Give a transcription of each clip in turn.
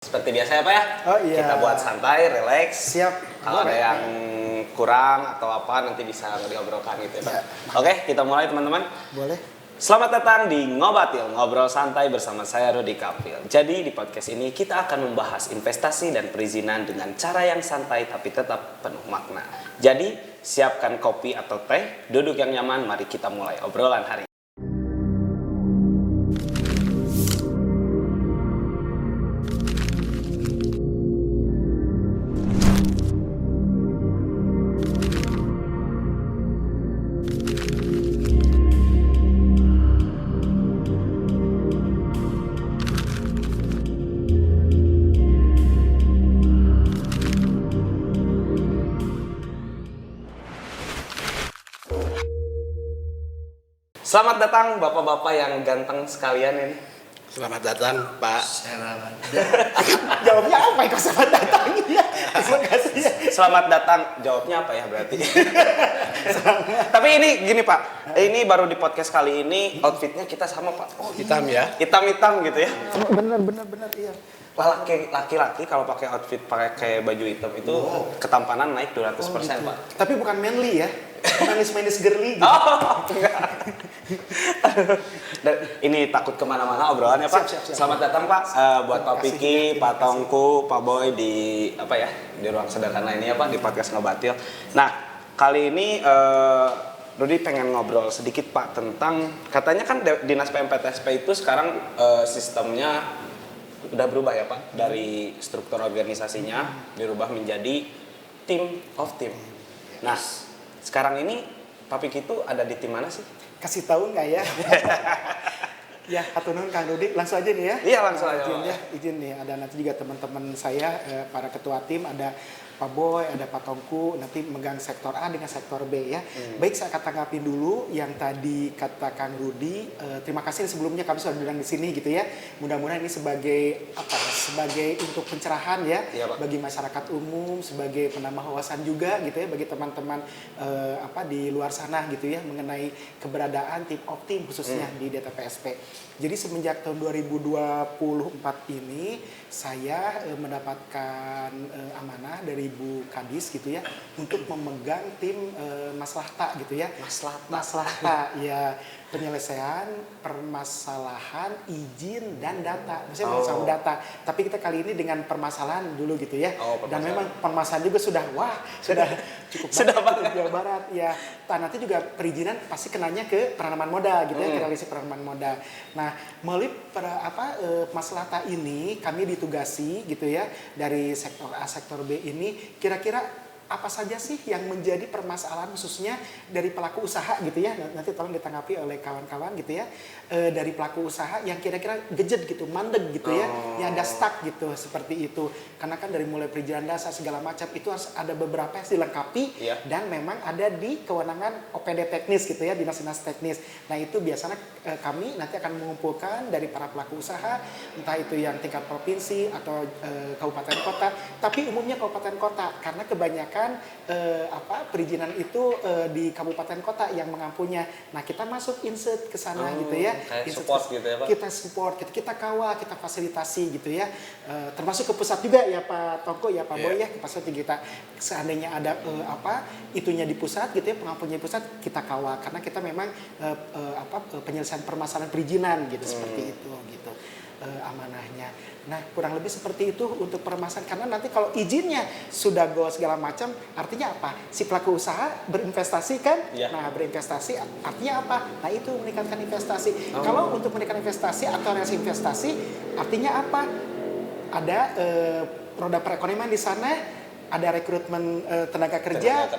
Seperti biasa ya Pak ya? Oh iya. Kita buat santai, relax. Siap. Kalau ada yang kurang atau apa nanti bisa diobrolkan gitu ya Pak. Oke, kita mulai teman-teman. Boleh. Selamat datang di Ngobatil, ngobrol santai bersama saya Rudy Kapil. Jadi di podcast ini kita akan membahas investasi dan perizinan dengan cara yang santai tapi tetap penuh makna. Jadi siapkan kopi atau teh, duduk yang nyaman, mari kita mulai obrolan hari ini. Selamat datang bapak-bapak yang ganteng sekalian ini. Selamat datang Pak. Jawabnya apa ya? Kok selamat datang? Terima kasih. Selamat datang, jawabnya apa ya berarti? Tapi ini gini Pak, ini baru di podcast kali ini outfitnya kita sama Pak. Oh, hitam ya? Hitam-hitam gitu ya. Benar iya. Wah, laki-laki kalau pakai outfit pakai baju hitam itu ketampanan naik 200% gitu. Pak. Tapi bukan manly ya. Manis-manis girly gitu. Oh, enggak. Dan ini takut kemana-mana obrolannya Pak. Siap. Selamat datang Pak buat Pak Piki, Pak Tongku, Pak Boy di apa ya di ruang sederhana ini ya Pak di podcast Ngobatil. Nah kali ini Rudy pengen ngobrol sedikit Pak tentang katanya kan Dinas PMPTSP itu sekarang sistemnya udah berubah ya Pak dari struktur organisasinya dirubah menjadi team of team. Nah sekarang ini Pak Piki itu ada di tim mana sih? Kasih tahu nggak ya? Ya, hatunun Kang Rudy, langsung aja nih ya. Iya, langsung aja. Izin nih, ada nanti juga teman-teman saya, para ketua tim, ada Pak Boy, ada Pak Tongku, nanti megang sektor A dengan sektor B ya. Baik, saya tanggapin dulu yang tadi kata Kang Rudy. Terima kasih sebelumnya kami sudah diundang di sini gitu ya. Mudah-mudahan ini sebagai apa? Sebagai untuk pencerahan ya, bagi masyarakat umum, sebagai penambah wawasan juga gitu ya bagi teman-teman di luar sana gitu ya mengenai keberadaan tim of team khususnya di DTPSP. Jadi semenjak tahun 2024 ini saya mendapatkan amanah dari Bu Kadis gitu ya untuk memegang tim Maslahta gitu ya. Maslahta ya, penyelesaian permasalahan izin dan data. Maksudnya sama data. Tapi kita kali ini dengan permasalahan dulu gitu ya. Dan memang permasalahan juga sudah cukup banget Jawa Barat ya. Nanti juga perizinan pasti kenanya ke penanaman modal gitu ya, ke realisasi penanaman modal. Nah, melalui Maslahta ini kami ditugasi gitu ya dari sektor A, sektor B ini kira-kira apa saja sih yang menjadi permasalahan khususnya dari pelaku usaha gitu ya, nanti tolong ditanggapi oleh kawan-kawan gitu ya, dari pelaku usaha yang kira-kira gejet gitu, mandeg gitu ya, yang ada stuck gitu seperti itu. Karena kan dari mulai perizinan dasar segala macam itu harus ada beberapa yang dilengkapi dan memang ada di kewenangan OPD teknis gitu ya, dinas-dinas teknis. Nah itu biasanya kami nanti akan mengumpulkan dari para pelaku usaha, entah itu yang tingkat provinsi atau kabupaten kota, tapi umumnya kabupaten kota karena kebanyakan perizinan itu di kabupaten kota yang mengampunya. Nah kita masuk insert ke sana gitu ya, support gitu ya Pak. Kita support, kita kawal, kita fasilitasi gitu ya, termasuk ke pusat juga ya Pak Tongko ya Pak Boy ya, ke pusat kita seandainya ada itunya di pusat gitu ya, pengampunnya di pusat kita kawal karena kita memang penyelesaian permasalahan perizinan gitu seperti itu gitu. Amanahnya. Nah kurang lebih seperti itu untuk permasalahan karena nanti kalau izinnya sudah go segala macam artinya apa? Si pelaku usaha berinvestasi kan? Nah berinvestasi artinya apa? Nah itu meningkatkan investasi. Kalau untuk meningkatkan investasi atau realisasi investasi artinya apa? Ada roda perekonomian di sana, ada rekrutmen tenaga kerja,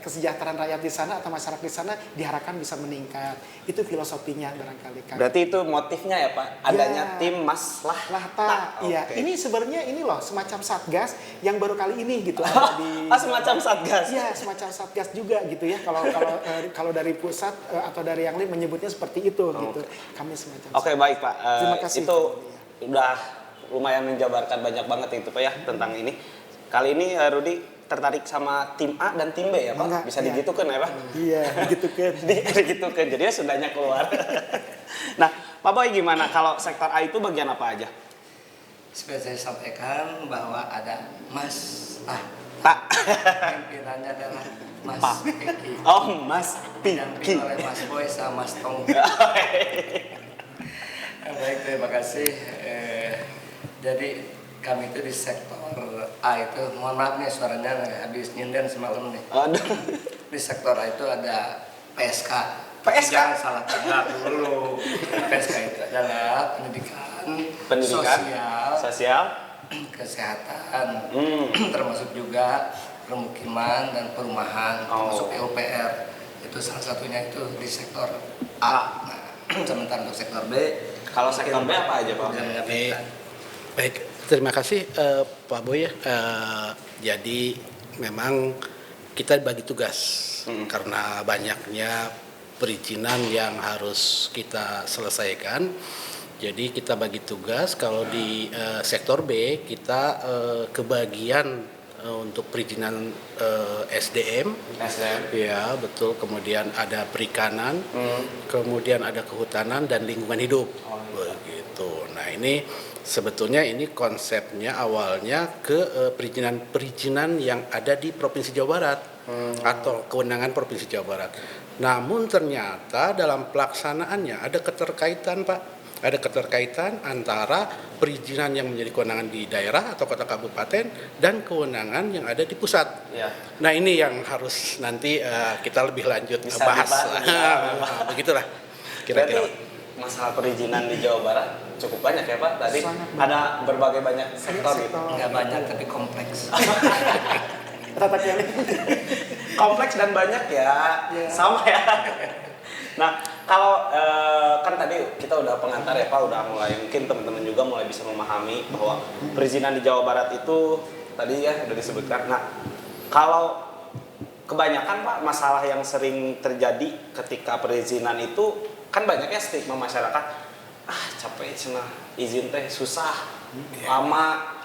kesejahteraan rakyat di sana atau masyarakat di sana diharapkan bisa meningkat. Itu filosofinya barangkali kan. Berarti itu motifnya ya Pak, adanya tim Maslahta. Iya, ini sebenarnya ini loh semacam satgas yang baru kali ini gitu. Semacam satgas. Iya, semacam satgas juga gitu ya. Kalau dari pusat atau dari yang lain menyebutnya seperti itu gitu. Kami semacam. Baik Pak. Terima kasih. Itu udah lumayan menjabarkan banyak banget itu Pak ya tentang ini. Kali ini Rudy tertarik sama tim A dan tim B ya Pak? Bisa digitukan ya Pak? Iya, digitukan. Digitukan, jadinya sudahnya keluar. Nah, Pak Boy gimana kalau sektor A itu bagian apa aja? seperti saya sampaikan bahwa ada Mas Pak. pimpinannya adalah Mas Pak. Piki. Oh, Mas Didampingi Piki. oleh Mas Boy sama Mas Tong. Baik, terima kasih. Jadi kami itu di sektor A itu, mohon maaf nih suaranya habis nyinden semalam nih. Aduh. Di sektor A itu ada PSK. PSK? Jangan salah tangkap dulu. PSK itu adalah pendidikan, sosial, kesehatan, Hmm. termasuk juga permukiman dan perumahan, Oh. termasuk PUPR. Itu salah satunya itu di sektor A. Nah, sementara untuk sektor B, Kalau sektor B apa aja, Pak? bisa menyampaikan. Baik, terima kasih Pak Boy ya. Jadi memang kita bagi tugas karena banyaknya perizinan yang harus kita selesaikan. Jadi kita bagi tugas. Kalau di sektor B kita kebagian untuk perizinan SDM. Ya betul. Kemudian ada perikanan, kemudian ada kehutanan dan lingkungan hidup. Begitu. Nah ini sebetulnya ini konsepnya awalnya ke perizinan yang ada di Provinsi Jawa Barat atau kewenangan Provinsi Jawa Barat. Namun ternyata dalam pelaksanaannya ada keterkaitan, Pak. Ada keterkaitan antara perizinan yang menjadi kewenangan di daerah atau kota kabupaten dan kewenangan yang ada di pusat. Ya. Nah ini yang harus nanti kita lebih lanjut Bisa bahas. dibahas. Begitulah Berarti kira-kira. masalah perizinan di Jawa Barat cukup banyak ya, Pak? Tadi Sangat banyak. ada berbagai banyak sektor gitu. Nggak banyak tapi kompleks. Tata kelolanya. Kompleks dan banyak ya. Iya. Sama ya. Nah, kalau kan tadi kita udah pengantar ya Pak, udah mulai mungkin teman-teman juga mulai bisa memahami bahwa perizinan di Jawa Barat itu tadi ya udah disebutkan. Nah, kalau kebanyakan Pak masalah yang sering terjadi ketika perizinan itu kan banyaknya stigma masyarakat, capek cenah izin teh susah, lama,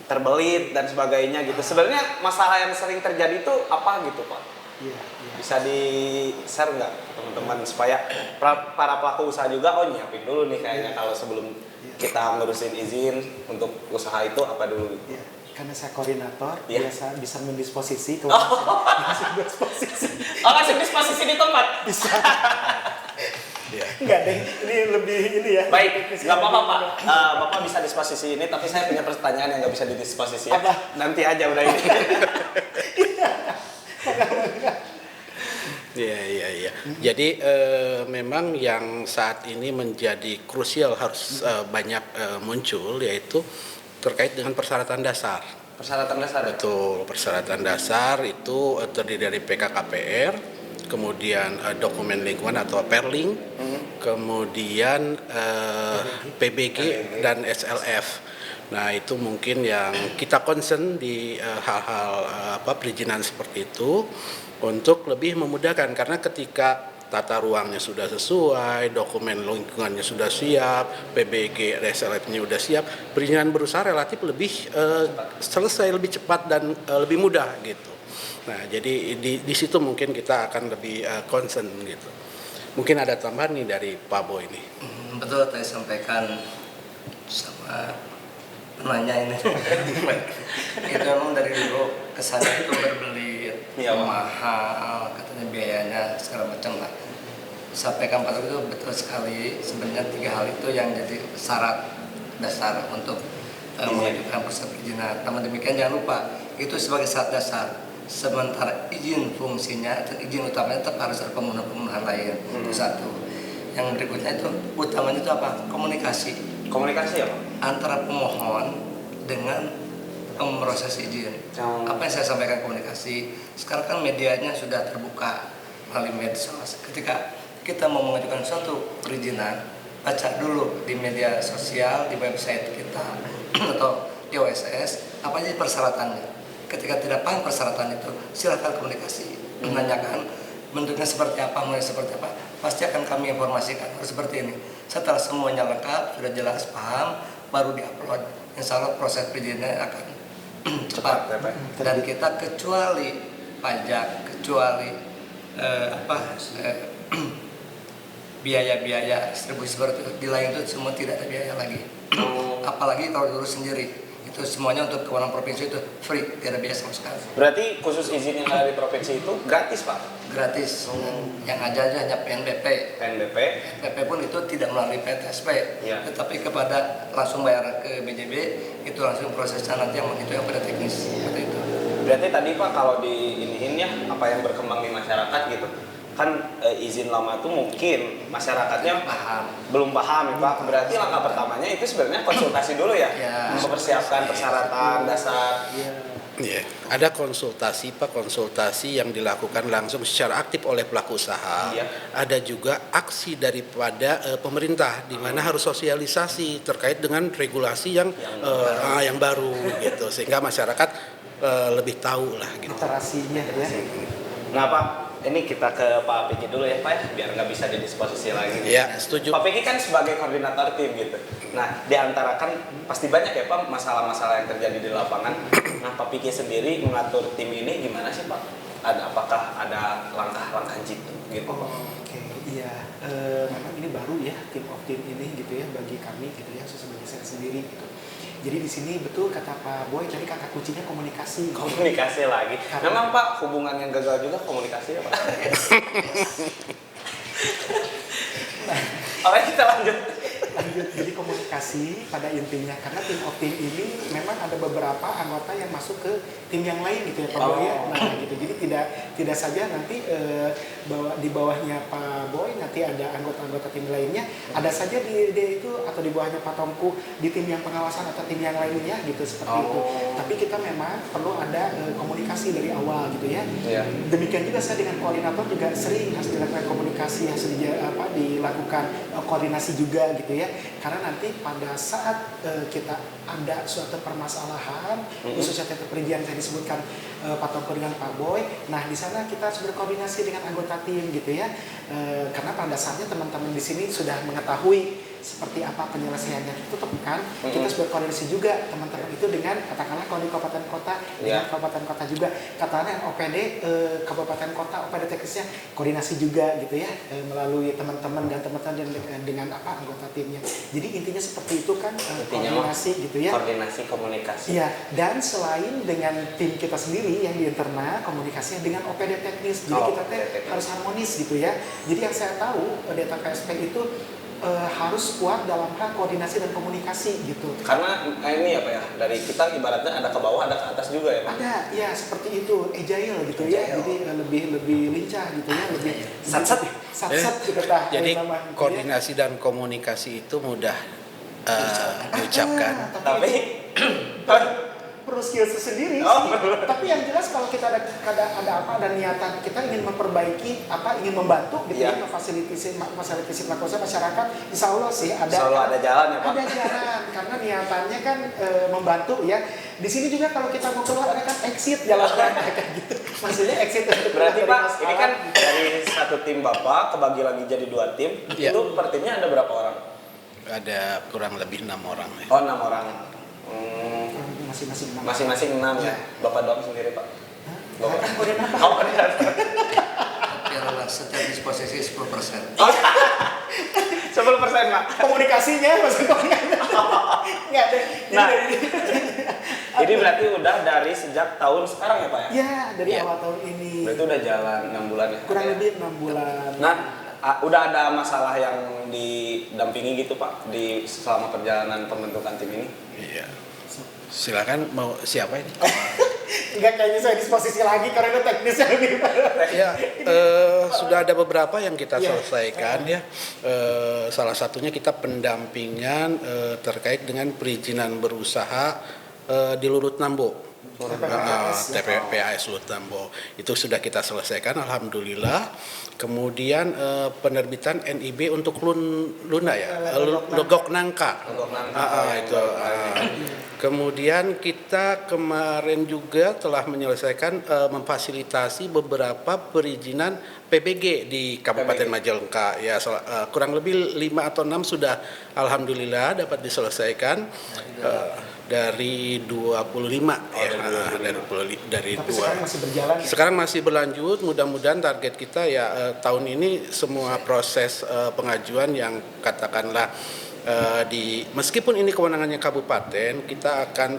terbelit dan sebagainya gitu. Sebenarnya masalah yang sering terjadi itu apa gitu Pak? Iya. Bisa di-share nggak teman-teman supaya para pelaku usaha juga nyiapin dulu nih kayaknya kalau sebelum kita ngurusin izin untuk usaha itu apa dulu? Iya. Karena saya koordinator, Iya. biasa bisa mendisposisi langsung disposisi. Oh, langsung disposisi di tempat? Bisa. Enggak deh, ini lebih ini ya. Baik, nggak apa-apa Pak. Bapak bisa disposisi ini, tapi saya punya pertanyaan yang nggak bisa didisposisi ya. Apa? Nanti aja udah ini. Iya. Jadi memang yang saat ini menjadi krusial harus banyak muncul yaitu terkait dengan persyaratan dasar. Persyaratan dasar ya? Betul, persyaratan dasar itu terdiri dari PKKPR, kemudian dokumen lingkungan atau Perling, kemudian PBG dan SLF. Nah itu mungkin yang kita concern di hal-hal perizinan seperti itu untuk lebih memudahkan karena ketika tata ruangnya sudah sesuai, dokumen lingkungannya sudah siap, PBG, SLF-nya sudah siap, perizinan berusaha relatif lebih selesai lebih cepat dan lebih mudah gitu. Nah jadi di situ mungkin kita akan lebih concern gitu. Mungkin ada tambahan nih dari Pak Boy ini. Betul, saya sampaikan sama penanya ini. Itu memang dari dulu kesannya itu berbelit, Iya, Pak. mahal, katanya biayanya segala macam lah. Sampaikan Pak itu betul sekali. Sebenarnya 3 hal itu yang jadi syarat dasar untuk mengajukan proses perizinan. Namun demikian jangan lupa itu sebagai syarat dasar. Sementara izin fungsinya dan izin utamanya tetap harus ada pemenuhan lain. Itu satu. Yang berikutnya itu utamanya itu apa? Komunikasi Komunikasi ya Pak? antara pemohon dengan pemproses izin. Apa yang saya sampaikan komunikasi, sekarang kan medianya sudah terbuka melalui medsos. Ketika kita mau mengajukan suatu perizinan, baca dulu di media sosial, di website kita atau di OSS, apa aja persyaratannya. Ketika tidak paham persyaratan itu, silakan komunikasi, menanyakan bentuknya seperti apa, mulai seperti apa, pasti akan kami informasikan harus seperti ini. Setelah semuanya lengkap, sudah jelas, paham, baru diupload. Insya Allah proses perizinannya akan cepat. Dan kita kecuali pajak, kecuali biaya-biaya distribusi seperti itu, di lain itu semua tidak ada biaya lagi. apalagi kalau diurus sendiri. Itu semuanya untuk keuangan provinsi itu free, tidak ada biaya sama sekali. Berarti khusus izin yang ada di provinsi itu gratis Pak? Gratis. Yang ada aja hanya PNBP. PNBP? PNBP pun itu tidak melalui PTSP, Ya. tetapi kepada langsung bayar ke BJB, itu langsung prosesnya nanti yang itu yang pada teknis seperti itu. Berarti tadi Pak kalau di iniin ya apa yang berkembang di masyarakat gitu kan izin lama tuh mungkin masyarakatnya belum paham ya Pak. Berarti langkah pertamanya itu sebenarnya konsultasi dulu ya, mempersiapkan persyaratan dasar. Iya, ada konsultasi Pak, konsultasi yang dilakukan langsung secara aktif oleh pelaku usaha. Iya. Ada juga aksi daripada pemerintah di mana harus sosialisasi terkait dengan regulasi yang baru gitu sehingga masyarakat lebih tahu lah gitu. Literasinya ya. Nah Pak, ini kita ke Pak Piki dulu ya Pak ya, biar nggak bisa didisposisi lagi. Iya, setuju. Pak Piki kan sebagai koordinator tim gitu. Nah, diantara kan pasti banyak ya Pak masalah-masalah yang terjadi di lapangan. Nah, Pak Piki sendiri mengatur tim ini gimana sih Pak? Apakah ada langkah-langkah jitu gitu Pak? Oke, iya. Memang ini baru ya tim of tim ini gitu ya bagi kami gitu ya, khusus bagi saya sendiri gitu. Jadi di sini betul kata Pak Boy tadi kata kuncinya komunikasi. Komunikasi lagi. Memang Pak hubungan yang gagal juga komunikasi ya Pak. Oke kita lanjut. Jadi komunikasi pada intinya karena tim of tim ini memang ada beberapa anggota yang masuk ke tim yang lain gitu ya Pak Boy ya. Nah gitu. Jadi tidak saja nanti di bawahnya Pak Boy nanti ada anggota-anggota tim lainnya, ada saja di itu atau di bawahnya Pak Tongku di tim yang pengawasan atau tim yang lainnya gitu seperti itu. Tapi kita memang perlu ada komunikasi dari awal gitu ya. Demikian juga saya dengan koordinator juga sering harus dilakukan komunikasi, harus dilakukan koordinasi juga gitu ya. Karena nanti pada saat kita ada suatu permasalahan khususnya tentang perizinan yang disebutkan Pak Tongko dengan Pak Boy, nah di sana kita harus berkoordinasi dengan anggota tim gitu ya. Karena pada dasarnya teman-teman di sini sudah mengetahui seperti apa penyelesaiannya itu kan kita harus berkoordinasi juga teman-teman itu dengan katakanlah kalau di kabupaten kota dengan kabupaten kota juga katakanlah OPD kabupaten kota OPD teknisnya koordinasi juga gitu ya melalui teman-teman dan teman-teman dengan apa anggota timnya. Jadi intinya seperti itu kan koordinasi gitu ya. Koordinasi komunikasi. Iya, dan selain dengan tim kita sendiri yang di internal komunikasinya dengan OPD teknis. Jadi kita harus harmonis gitu ya. Jadi yang saya tahu data PSP itu harus kuat dalam hal koordinasi dan komunikasi gitu. Karena ini apa ya dari kita ibaratnya ada ke bawah ada ke atas juga ya Pak. Ada ya seperti itu agile gitu ya. Jadi lebih lincah gitu ya, lebih sat gitu tah. Jadi koordinasi dan komunikasi itu mudah diucapkan. Tapi perlu skill sendiri sih. Tapi yang jelas kalau kita ada apa dan niatan kita ingin memperbaiki ingin membantu gitu ya memfasilitasi masyarakat, insya Allah sih ada. Insya Allah ada jalan ya Pak. Ada jalan karena niatannya kan membantu ya. Di sini juga kalau kita mau keluar ada kan exit jalan kayak gitu. Maksudnya exit. Berarti Pak ini kan dari satu tim Bapak kebagi lagi jadi 2 tim. Itu per timnya ada berapa orang? Ada kurang lebih 6 orang. Ya. Oh 6 orang. Masing-masing 6 ya. Bapak doang sendiri Pak. Bapak kan koordinator. Oh koordinator. Biarlah setiap disposisi 10%. 10% Pak. Komunikasinya maksudnya. Enggak ada. Nah. Jadi berarti udah dari sejak tahun sekarang ya Pak ya? Ya, dari awal tahun ini. Berarti udah jalan 6 bulan ya? Kurang lebih 6 bulan. Nah, udah ada masalah yang didampingi gitu Pak selama perjalanan pembentukan tim ini? Iya. Silakan mau siapa ini? Enggak kayaknya saya disposisi lagi karena itu teknisnya lebih ya, sudah ada beberapa yang kita selesaikan ya. Salah satunya kita pendampingan terkait dengan perizinan berusaha di Lulut Nambo. TPPAS Lulut Nambo itu sudah kita selesaikan alhamdulillah. Kemudian penerbitan NIB untuk Luna ya, Logok Nangka. Itu. Kemudian kita kemarin juga telah menyelesaikan memfasilitasi beberapa perizinan PBG di Kabupaten Majalengka ya kurang lebih 5 atau 6 sudah alhamdulillah dapat diselesaikan dari 25 dari Tapi 2. sekarang masih berjalan ya? Sekarang masih berlanjut, mudah-mudahan target kita ya tahun ini semua proses pengajuan yang katakanlah meskipun ini kewenangannya kabupaten, kita akan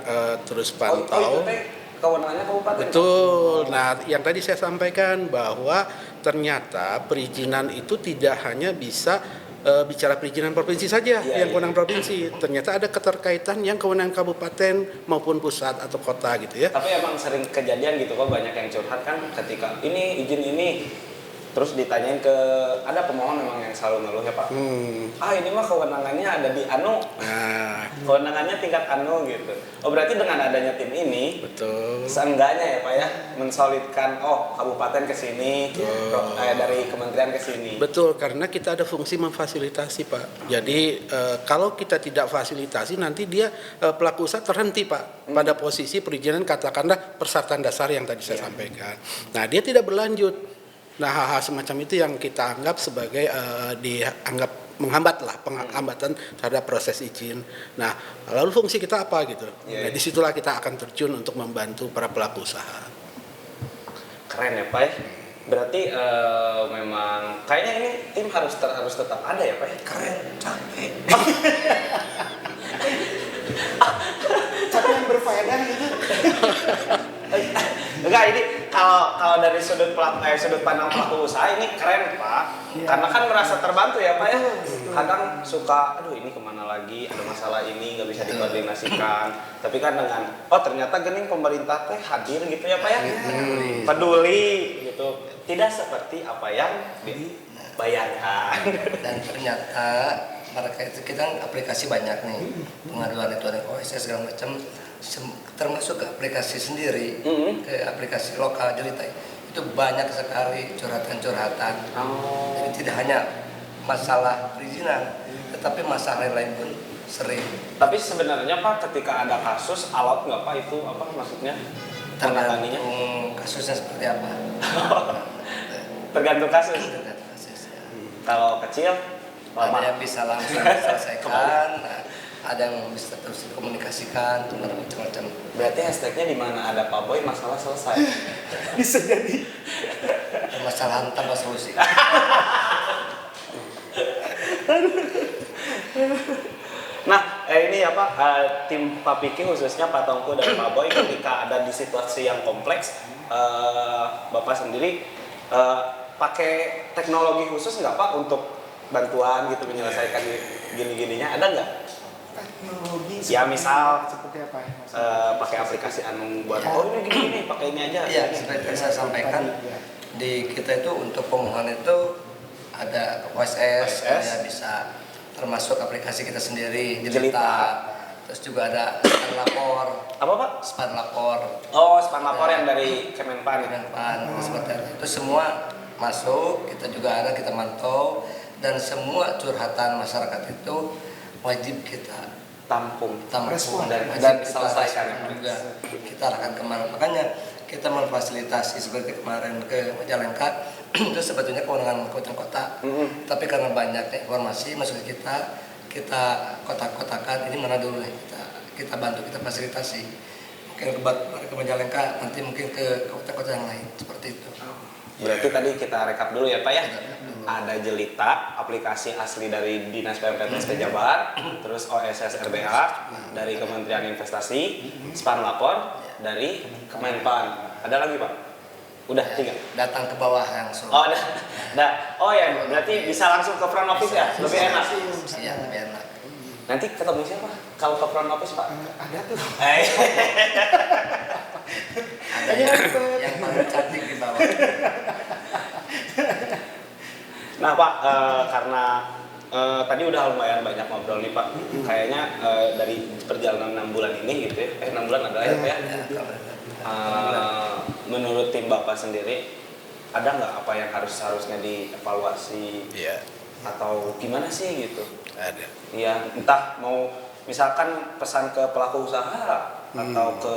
terus Oh, pantau. itu teh kewenangannya kabupaten. Betul. Nah, yang tadi saya sampaikan bahwa ternyata perizinan itu tidak hanya bisa bicara perizinan provinsi saja yang kewenangan provinsi. Ternyata ada keterkaitan yang kewenangan kabupaten maupun pusat atau kota gitu ya. Tapi emang sering kejadian gitu kok, banyak yang curhat kan ketika ini izin ini terus ditanyain ke ada pemohon memang yang selalu ngeluh ya Pak. Ini mah kewenangannya ada di anu. Nah, Kewenangannya tingkat anu gitu. Oh berarti dengan adanya tim ini, betul. seenggaknya ya Pak ya, mensolidkan kabupaten ke sini, dari kementerian ke sini. Betul, karena kita ada fungsi memfasilitasi Pak. Jadi kalau kita tidak fasilitasi nanti dia pelaku usaha terhenti Pak pada posisi perizinan katakanlah persyaratan dasar yang tadi saya sampaikan. Nah dia tidak berlanjut. Nah hal-hal semacam itu yang kita anggap sebagai dianggap menghambat lah, penghambatan terhadap proses izin. Nah lalu fungsi kita apa gitu? Nah disitulah kita akan terjun untuk membantu para pelaku usaha. Keren ya Pak ya. Berarti memang kayaknya ini tim harus tetap ada ya Pak ya. Keren, capek. Tapi yang berfaedah gitu. Enggak, ini kalau dari sudut pandang pelaku usaha ini keren Pak. Karena kan merasa terbantu ya Pak ya. Kadang suka, aduh ini kemana lagi, ada masalah ini nggak bisa dikoordinasikan. Tapi kan dengan, ternyata gening pemerintah teh hadir gitu ya Pak ya. Peduli gitu. Tidak seperti apa yang dibayarkan. Dan ternyata mereka itu kita aplikasi banyak nih, pengaduan itu ada OSS segala macam, termasuk ke aplikasi sendiri, ke aplikasi lokal Jelita itu banyak sekali curhatan-curhatan. Jadi tidak hanya masalah perizinan, tetapi masalah lain pun sering. Tapi sebenarnya Pak ketika ada kasus alot nggak Pak itu apa maksudnya? Menanganinya? Tergantung kasusnya seperti apa. Tergantung kasus. Tergantung kasusnya. Kalau kecil lama. Ada yang bisa langsung diselesaikan, ada yang bisa terus dikomunikasikan, macam-macam. Berarti hashtagnya di mana ada Pak Boy masalah selesai. Bisa jadi. Permasalahan tanpa solusi. Nah, ini ya Pak, tim Pak Piki khususnya Pak Tongku dan Pak Boy ketika ada di situasi yang kompleks, Bapak sendiri pakai teknologi khusus nggak Pak untuk bantuan gitu menyelesaikan gini-gininya, ada nggak? Teknologi Ya misal seperti apa ya? pakai aplikasi anu buat ini gini-gini, pakai ini aja. Iya, seperti yang saya sampaikan, di kita itu untuk pemohon itu ada OSS, ya bisa termasuk aplikasi kita sendiri, Jelita. Terus juga ada span lapor. Apa Pak? Span lapor. Oh, span lapor yang dari Kemenpan. Seperti itu semua masuk, kita juga ada, kita mantau, dan semua curhatan masyarakat itu wajib kita tampung dan diselesaikan juga kita arahkan kemana. Makanya kita memfasilitasi seperti kemarin ke Majalengka itu sebetulnya kewenangan kota, tapi karena banyaknya informasi masuk ke kita kotak-kotakan ini mana dulu nih, kita bantu, kita fasilitasi. Mungkin ke Majalengka, nanti mungkin ke kota-kota yang lain seperti itu. Berarti tadi kita rekap dulu ya Pak ya. Ada Jelita, aplikasi asli dari Dinas PMPTSP Jabar, terus OSS RBA dari Kementerian Investasi, Span Lapor dari Kemenpan. Ada lagi Pak? Udah 3. Datang ke bawah langsung. Oh, oh ya, berarti bisa langsung ke front office ya? Lebih enak. Iya, lebih enak. Nanti ketemu siapa? Kalau ke front office Pak? Ada tuh. Ada yang paling cantik di bawah. Nah Pak, karena tadi udah lumayan banyak ngobrol nih Pak. Kayaknya dari perjalanan 6 bulan ini gitu ya. 6 bulan adalah ya Pak ya. Menurut tim Bapak sendiri, ada nggak apa yang harusnya dievaluasi? Iya. Atau gimana sih gitu? Ada. Iya, entah mau misalkan pesan ke pelaku usaha atau ke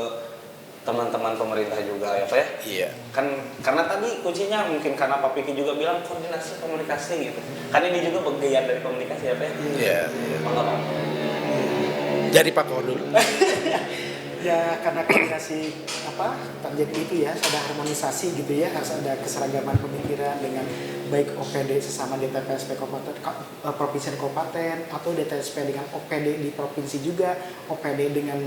teman-teman pemerintah juga ya Pak ya? Iya. Kan karena tadi kuncinya mungkin karena Pak Piki juga bilang koordinasi komunikasi gitu. Kan ini juga bagian dari komunikasi ya Pak ya? Iya. Mangga Pak. Jadi Pak Kor dulu. Ya karena koordinasi terjadi itu ya, ada harmonisasi gitu ya, harus ada keseragaman pemikiran dengan baik OPD sesama DTPSP provinsi dan kabupaten, atau DTSP dengan OPD di provinsi juga, OPD dengan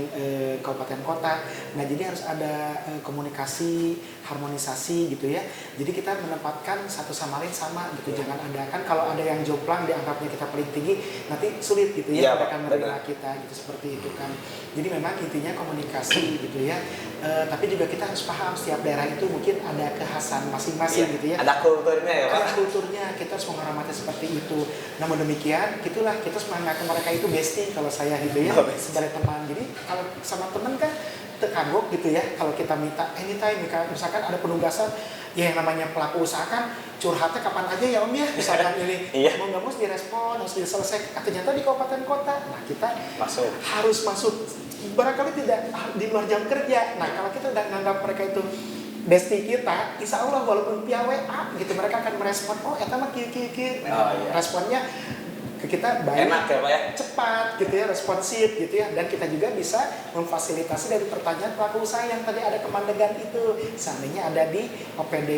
kabupaten kota. Nah, jadi harus ada komunikasi, harmonisasi gitu ya. Jadi kita menempatkan satu sama lain sama gitu. Jangan ada, kan kalau ada yang jomplang dianggapnya kita paling tinggi, nanti sulit gitu ya mereka menerima kita gitu, seperti itu kan. Jadi memang intinya komunikasi gitu ya. Tapi juga kita harus paham setiap daerah itu mungkin ada kekhasan masing-masing gitu ya. Ada kulturnya ya Pak? Ada kulturnya, kita harus menghormati seperti itu. Namun demikian, itulah kita harus menganggap mereka itu bestie kalau saya gitu ya, sebagai teman. Jadi kalau sama teman kan terkagok gitu ya, kalau kita minta anytime, misalkan ada penugasan, ya yang namanya pelaku usaha kan curhatnya kapan aja ya Om ya, misalkan ini mau nggak mau harus direspon, harus diselesaikan. Ternyata di kabupaten kota, nah kita harus masuk, barangkali tidak di luar jam kerja. Nah kalau kita udah menganggap mereka itu bestie kita, insya Allah walaupun via WA gitu mereka akan merespon, oh eta mah kieu. Responnya ke kita baik, enak ya Pak ya, cepat gitu ya, responsif gitu ya, dan kita juga bisa memfasilitasi dari pertanyaan pelaku usaha yang tadi ada kemandegan itu, seandainya ada di OPD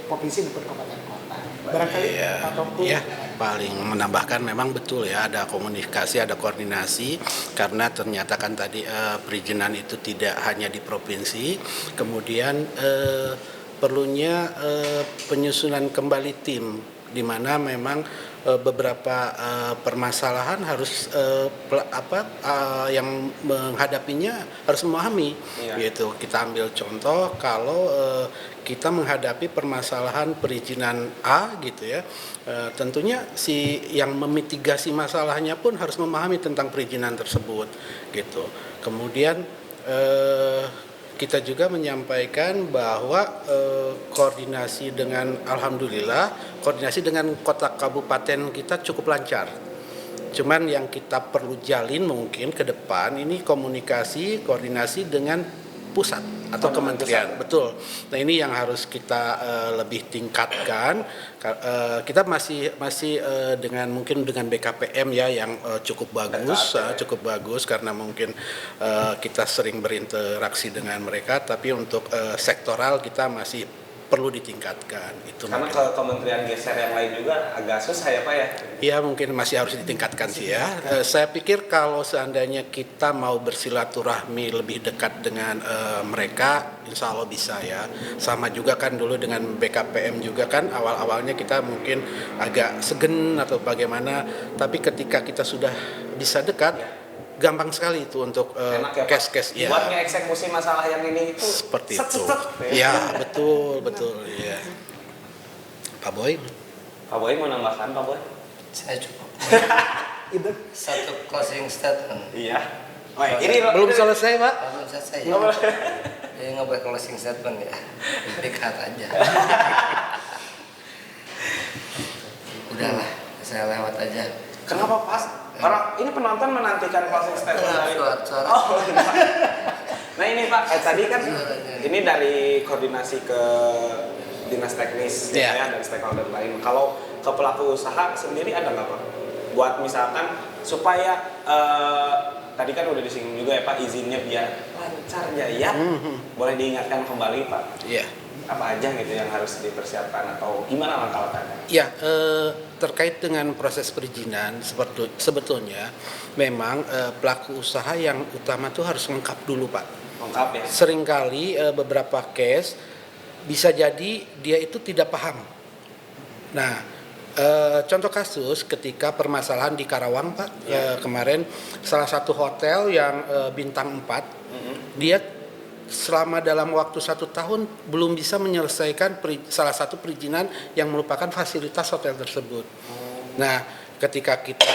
provinsi maupun kabupaten kota. Barangkali Pak Tongku. Iya, paling menambahkan memang betul ya, ada komunikasi, ada koordinasi, karena ternyata kan tadi perizinan itu tidak hanya di provinsi, kemudian perlunya penyusunan kembali tim, di mana memang beberapa permasalahan harus yang menghadapinya harus memahami gitu. Kita ambil contoh kalau kita menghadapi permasalahan perizinan A gitu ya, tentunya si yang memitigasi masalahnya pun harus memahami tentang perizinan tersebut gitu. Kemudian kita juga menyampaikan bahwa koordinasi dengan, alhamdulillah, koordinasi dengan kota kabupaten kita cukup lancar. Cuman yang kita perlu jalin mungkin ke depan ini koordinasi dengan pusat atau kementerian. Betul. Nah ini yang harus kita lebih tingkatkan. Kita masih mungkin dengan BKPM ya yang cukup bagus karena mungkin kita sering berinteraksi dengan mereka, tapi untuk sektoral kita masih perlu ditingkatkan. Itu karena mungkin. ke kementerian geser yang lain juga agak susah ya Pak ya? Ya mungkin masih harus ditingkatkan sih ya. Saya pikir kalau seandainya kita mau bersilaturahmi lebih dekat dengan mereka, insya Allah bisa ya. Sama juga kan dulu dengan BKPM juga kan awal-awalnya kita mungkin agak segen atau bagaimana, tapi ketika kita sudah bisa dekat, gampang sekali itu untuk case-case ya. Buat ngeeksekusi masalah yang ini itu seperti itu. Ya, betul ya. Pak Boy mau nambahkan Pak Boy? Saya cukup. Itu Satu closing statement. Iya. Ini belum selesai Pak? Belum selesai. Ya nggak boleh closing statement ya. Dikat aja. Udahlah, saya lewat aja. Kenapa Pak? Karena ini penonton menantikan closing statement dari suara. Nah ini Pak, tadi kan ini dari koordinasi ke dinas teknis ya dan stakeholder lain. Kalau ke pelaku usaha sendiri ada nggak Pak? Buat misalkan supaya tadi kan udah disinggung juga ya Pak, izinnya biar lancar ya. Boleh diingatkan kembali Pak? Iya. Apa aja gitu yang harus dipersiapkan atau gimana langkah-langkahnya? Ya, terkait dengan proses perizinan sebetulnya memang pelaku usaha yang utama tuh harus lengkap dulu Pak. Lengkap ya? Seringkali beberapa case bisa jadi dia itu tidak paham. Nah, contoh kasus ketika permasalahan di Karawang Pak, kemarin salah satu hotel yang bintang 4, dia selama dalam waktu 1 tahun belum bisa menyelesaikan salah satu perizinan yang merupakan fasilitas hotel tersebut. Nah, ketika kita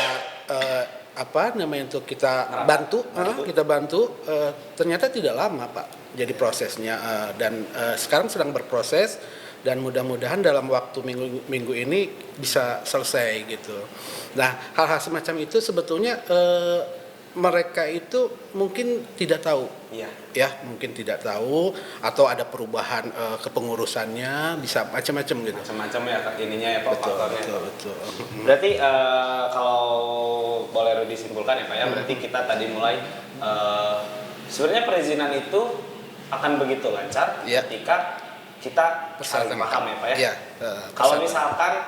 kita bantu, ternyata tidak lama Pak. Jadi prosesnya dan sekarang sedang berproses dan mudah-mudahan dalam waktu minggu ini bisa selesai gitu. Nah, hal-hal semacam itu sebetulnya mereka itu mungkin tidak tahu, mungkin tidak tahu atau ada perubahan kepengurusannya, bisa macam-macam gitu. Macam-macam ya ininya ya Pak, faktornya. Betul. Berarti kalau boleh disimpulkan ya Pak ya, berarti kita tadi mulai sebenarnya perizinan itu akan begitu lancar ketika kita saling paham ya Pak ya. Iya, Kalau misalkan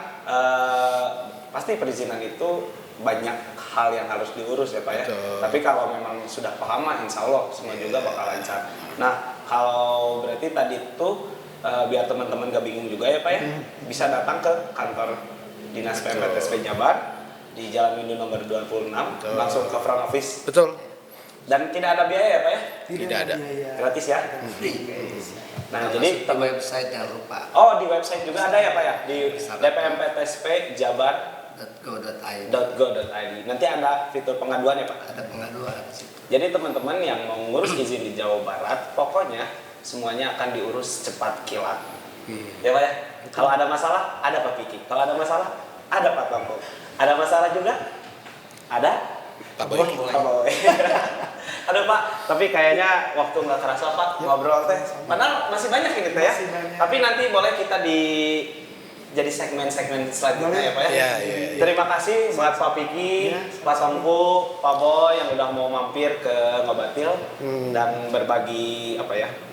pasti perizinan itu banyak hal yang harus diurus ya Pak ya. Betul. Tapi kalau memang sudah paham mah insya Allah semua juga bakal lancar. Nah kalau berarti tadi itu biar teman-teman gak bingung juga ya Pak ya, bisa datang ke kantor Dinas PMPTSP Jabar di Jalan Windu nomor 26, langsung ke front office. Betul. Dan tidak ada biaya ya Pak ya? Tidak ada. Gratis ya? Nah jadi di website jangan lupa oh di website juga ada ya Pak ya? Di dpmptsp.jabar.go.id. Nanti ada fitur pengaduan ya Pak? ada pengaduan di situ. Jadi teman-teman yang mau ngurus izin di Jawa Barat, pokoknya semuanya akan diurus cepat kilat. Ya Pak ya? Kalau ada masalah, ada Pak Piki. Kalau ada masalah, ada Pak Tongko. Ada masalah juga? Ada? Pak Boy. Pak Boy. Aduh Pak, tapi kayaknya waktu nggak kerasa Pak ngobrol teh. Padahal masih banyak ini teh ya. Masih banyak. Tapi nanti boleh kita jadi segmen-segmen selanjutnya ya Pak ya. Iya. Terima kasih buat Pak Piki, Pak Tongko, Pak Boy yang udah mau mampir ke Ngobatil dan berbagi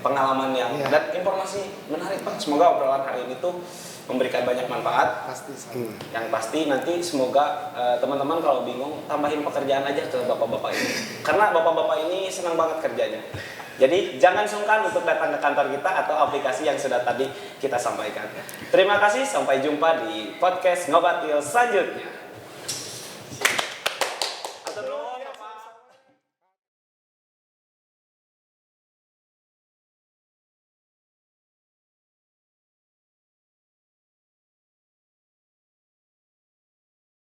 pengalaman yang dan informasi menarik Pak. Semoga obrolan hari ini tuh memberikan banyak manfaat. Pasti Yang pasti nanti semoga teman-teman kalau bingung tambahin pekerjaan aja ke bapak-bapak ini. Karena bapak-bapak ini senang banget kerjanya. Jadi jangan sungkan untuk datang ke kantor kita atau aplikasi yang sudah tadi kita sampaikan. Terima kasih, sampai jumpa di podcast Ngobatil selanjutnya.